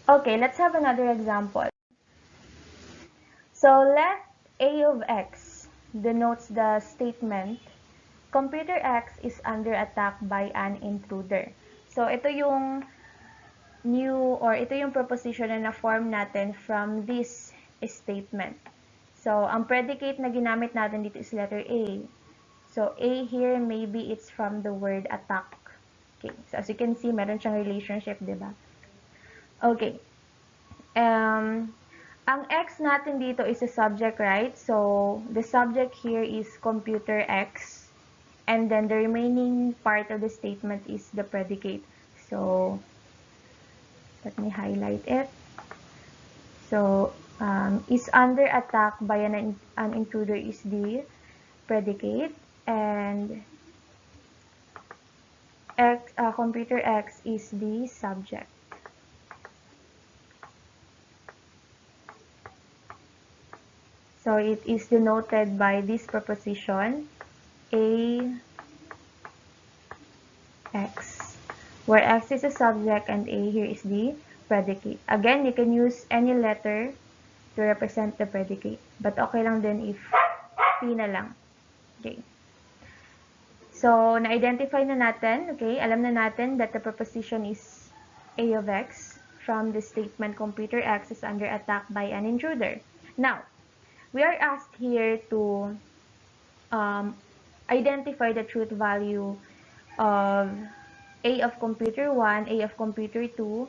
Okay, let's have another example. So let A of x denotes the statement, computer X is under attack by an intruder. So ito yung ito yung proposition na na-form natin from this statement. So, ang predicate na ginamit natin dito is letter A. So, A here, maybe it's from the word attack. Okay. So, as you can see, meron siyang relationship, di ba? Okay. Ang X natin dito is a subject, right? So, the subject here is computer X. And then, the remaining part of the statement is the predicate. So, let me highlight it. So, is under attack by an intruder is the predicate, and computer X is the subject. So, it is denoted by this preposition, A X, where X is a subject and A here is the predicate. Again, you can use any letter to represent the predicate. But okay lang din if P na lang. Okay. So, na-identify na natin, okay? Alam na natin that the preposition is A of X from the statement computer X is under attack by an intruder. Now, we are asked here to identify the truth value of A of computer 1, A of computer 2,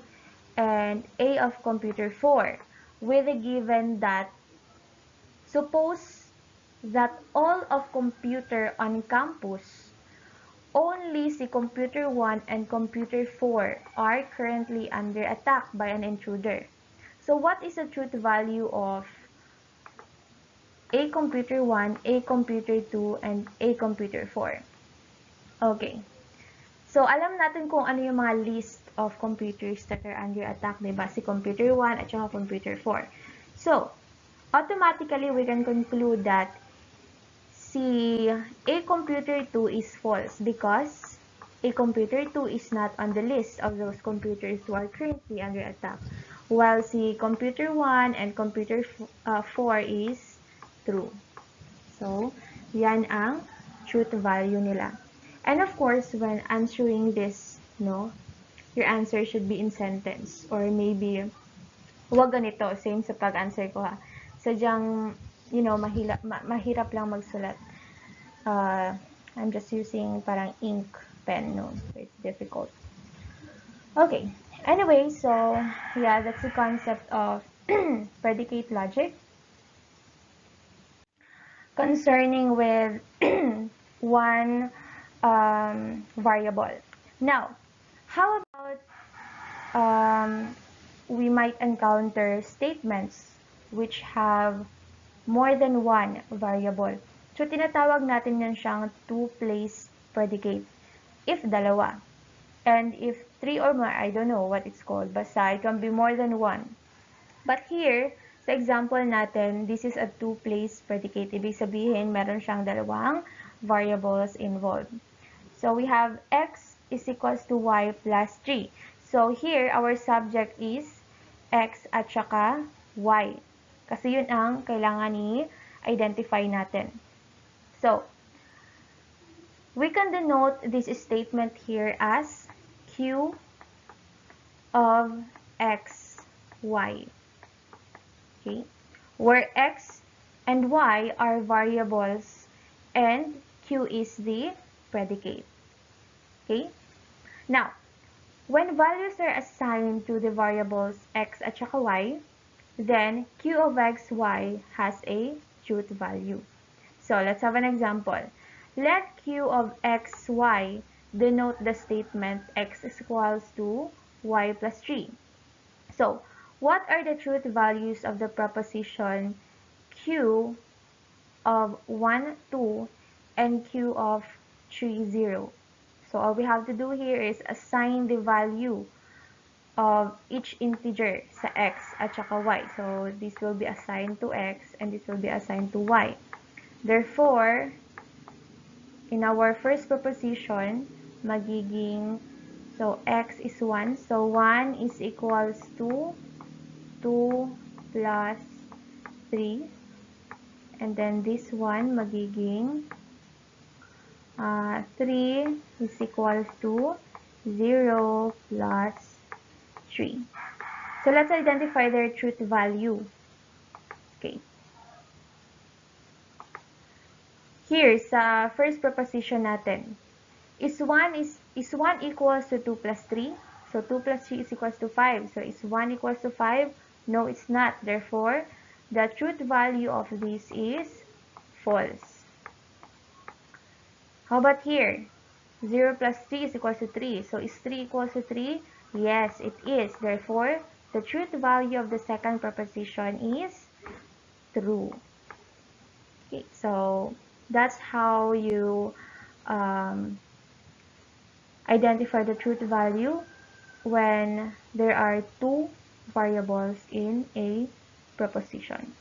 and A of computer 4 with a given that suppose that all of computer on campus, only si computer 1 and computer 4 are currently under attack by an intruder. So what is the truth value of A computer 1, A computer 2, and A computer 4? Okay. So, alam natin kung ano yung mga list of computers that are under attack, diba? Si computer 1 at saka computer 4. So, automatically, we can conclude that si A computer 2 is false because A computer 2 is not on the list of those computers who are currently under attack, while si computer 1 and computer 4 is true. So, yan ang truth value nila. And of course, when answering this, no, your answer should be in sentence or maybe huwag ganito, same sa pag-answer ko ha. Sadyang, mahirap lang magsulat. I'm just using parang ink pen, no, so it's difficult. Okay, anyway, so yeah, that's the concept of predicate logic concerning with one variable. Now, how about we might encounter statements which have more than one variable. So, tinatawag natin yan siyang two-place predicate. If dalawa. And if three or more, I don't know what it's called. Basta, it can be more than one. But here, sa example natin, this is a two-place predicate. Ibig sabihin, meron siyang dalawang variables involved. So, we have x is equals to y plus 3. So, here, our subject is x at saka y. Kasi yun ang kailangan i-identify natin. So, we can denote this statement here as q of x, y. Okay? Where x and y are variables and q is the predicate. Okay? Now, when values are assigned to the variables x at saka y, then q of x, y has a truth value. So, let's have an example. Let q of x, y denote the statement x is equals to y plus 3. So, what are the truth values of the proposition q of 1, 2, and q of 3, 0? So, all we have to do here is assign the value of each integer sa x at saka y. So, this will be assigned to x and this will be assigned to y. Therefore, in our first proposition, magiging, so So, x is 1. So, 1 is equals to 2 plus 3. And then this one magiging 3 is equals to 0 plus 3. So, let's identify their truth value. Okay. Here, sa first proposition natin, is 1 equals to 2 plus 3? So, 2 plus 3 is equals to 5. So, is 1 equals to 5? No, it's not. Therefore, the truth value of this is false. How about here? 0 plus 3 is equals to 3. So, is 3 equals to 3? Yes, it is. Therefore, the truth value of the second proposition is true. Okay, so that's how you identify the truth value when there are two variables in a proposition.